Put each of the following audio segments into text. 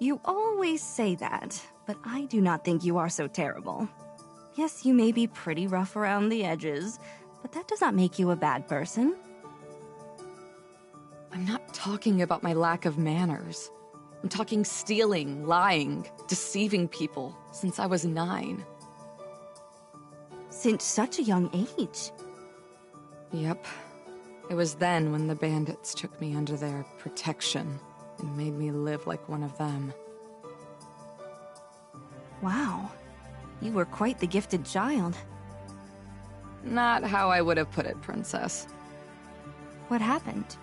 You always say that, but I do not think you are so terrible. Yes, you may be pretty rough around the edges, but that does not make you a bad person. I'm not talking about my lack of manners. I'm talking stealing, lying, deceiving people since I was 9. Since such a young age? Yep. It was then when the bandits took me under their protection and made me live like one of them. Wow. You were quite the gifted child. Not how I would have put it, Princess. What happened?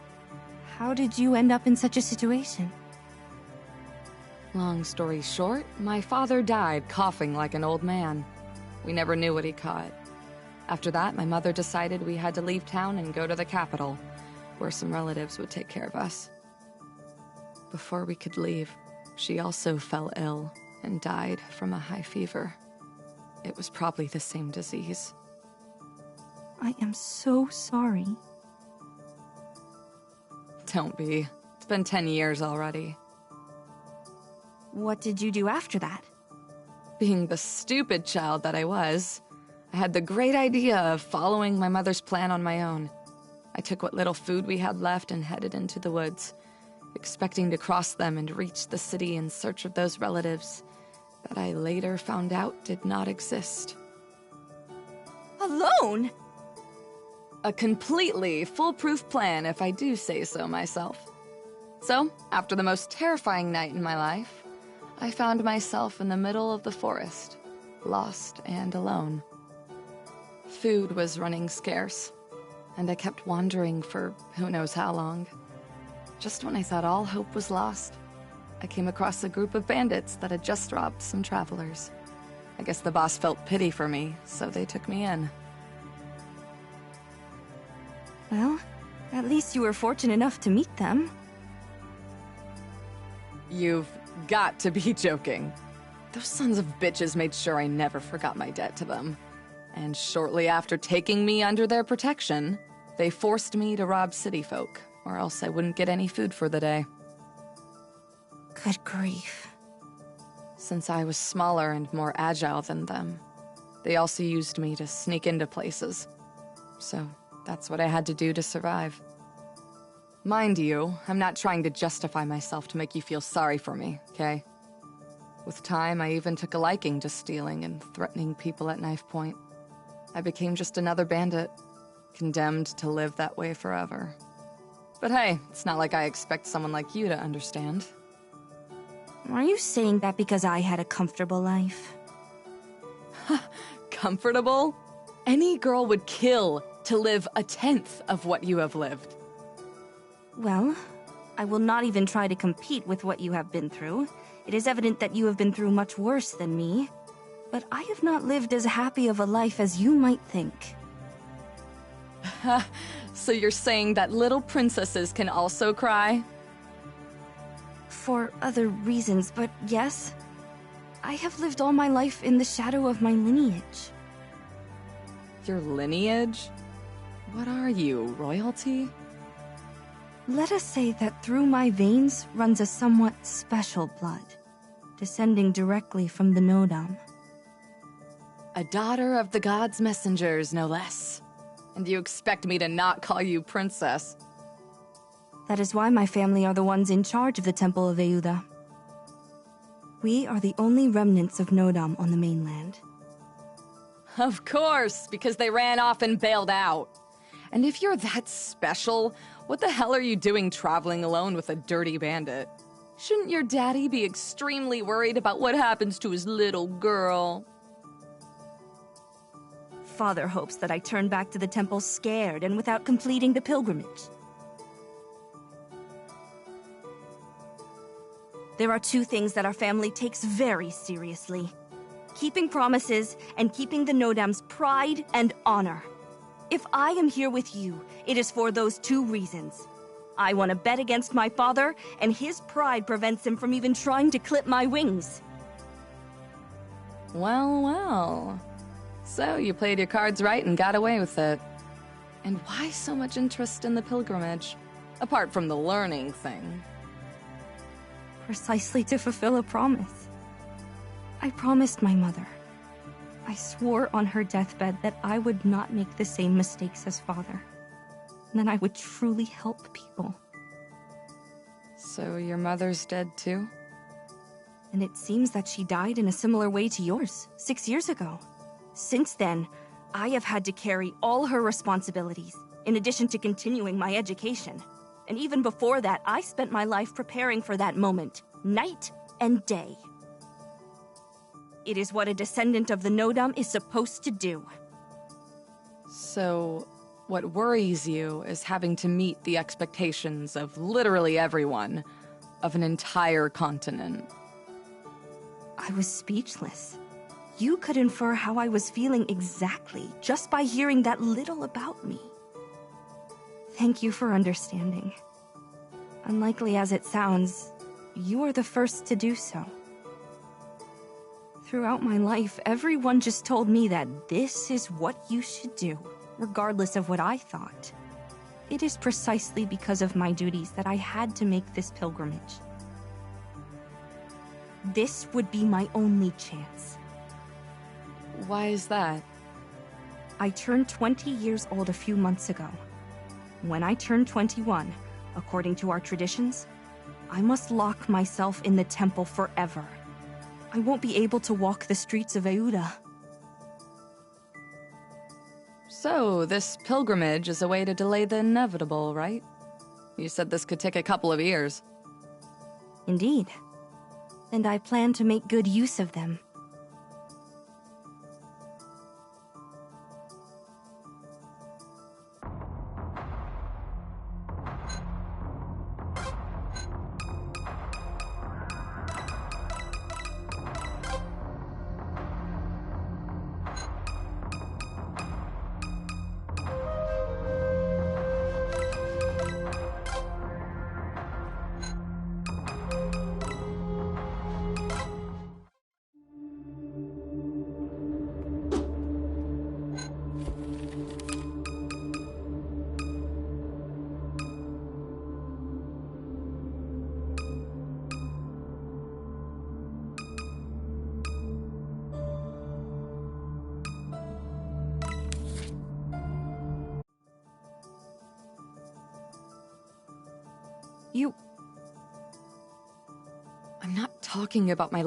How did you end up in such a situation? Long story short, my father died coughing like an old man. We never knew what he caught. After that, my mother decided we had to leave town and go to the capital, where some relatives would take care of us. Before we could leave, she also fell ill and died from a high fever. It was probably the same disease. I am so sorry. Don't be. It's been 10 years already. What did you do after that? Being the stupid child that I was, I had the great idea of following my mother's plan on my own. I took what little food we had left and headed into the woods, expecting to cross them and reach the city in search of those relatives that I later found out did not exist. Alone? A completely foolproof plan, if I do say so myself. So, after the most terrifying night in my life, I found myself in the middle of the forest, lost and alone. Food was running scarce, and I kept wandering for who knows how long. Just when I thought all hope was lost, I came across a group of bandits that had just robbed some travelers. I guess the boss felt pity for me, so they took me in. Well, at least you were fortunate enough to meet them. You've got to be joking. Those sons of bitches made sure I never forgot my debt to them. And shortly after taking me under their protection, they forced me to rob city folk, or else I wouldn't get any food for the day. Good grief. Since I was smaller and more agile than them, they also used me to sneak into places. So that's what I had to do to survive. Mind you, I'm not trying to justify myself to make you feel sorry for me, okay? With time, I even took a liking to stealing and threatening people at knife point. I became just another bandit, condemned to live that way forever. But hey, it's not like I expect someone like you to understand. Are you saying that because I had a comfortable life? Comfortable? Any girl would kill to live 1/10 of what you have lived. Well, I will not even try to compete with what you have been through. It is evident that you have been through much worse than me. But I have not lived as happy of a life as you might think. So you're saying that little princesses can also cry? For other reasons, but yes. I have lived all my life in the shadow of my lineage. Your lineage? What are you, royalty? Let us say that through my veins runs a somewhat special blood, descending directly from the Nodam. A daughter of the gods' messengers, no less. And you expect me to not call you princess? That is why my family are the ones in charge of the Temple of Euda. We are the only remnants of Nodam on the mainland. Of course, because they ran off and bailed out. And if you're that special, what the hell are you doing traveling alone with a dirty bandit? Shouldn't your daddy be extremely worried about what happens to his little girl? Father hopes that I turn back to the temple scared and without completing the pilgrimage. There are 2 things that our family takes very seriously: keeping promises and keeping the Nodam's pride and honor. If I am here with you, it is for those 2 reasons. I want to bet against my father, and his pride prevents him from even trying to clip my wings. Well, well. So you played your cards right and got away with it. And why so much interest in the pilgrimage? Apart from the learning thing. precisely to fulfill a promise. I promised my mother. I swore on her deathbed that I would not make the same mistakes as father, and that I would truly help people. So your mother's dead too? And it seems that she died in a similar way to yours, 6 years ago. Since then, I have had to carry all her responsibilities, in addition to continuing my education. And even before that, I spent my life preparing for that moment, night and day. It is what a descendant of the Nodam is supposed to do. So, what worries you is having to meet the expectations of literally everyone, of an entire continent. I was speechless. You could infer how I was feeling exactly just by hearing that little about me. Thank you for understanding. Unlikely as it sounds, you are the first to do so. Throughout my life, everyone just told me that this is what you should do, regardless of what I thought. It is precisely because of my duties that I had to make this pilgrimage. This would be my only chance. Why is that? I turned 20 years old a few months ago. When I turn 21, according to our traditions, I must lock myself in the temple forever. I won't be able to walk the streets of Euda. So, this pilgrimage is a way to delay the inevitable, right? You said this could take a couple of years. Indeed. And I plan to make good use of them. I'm not talking about my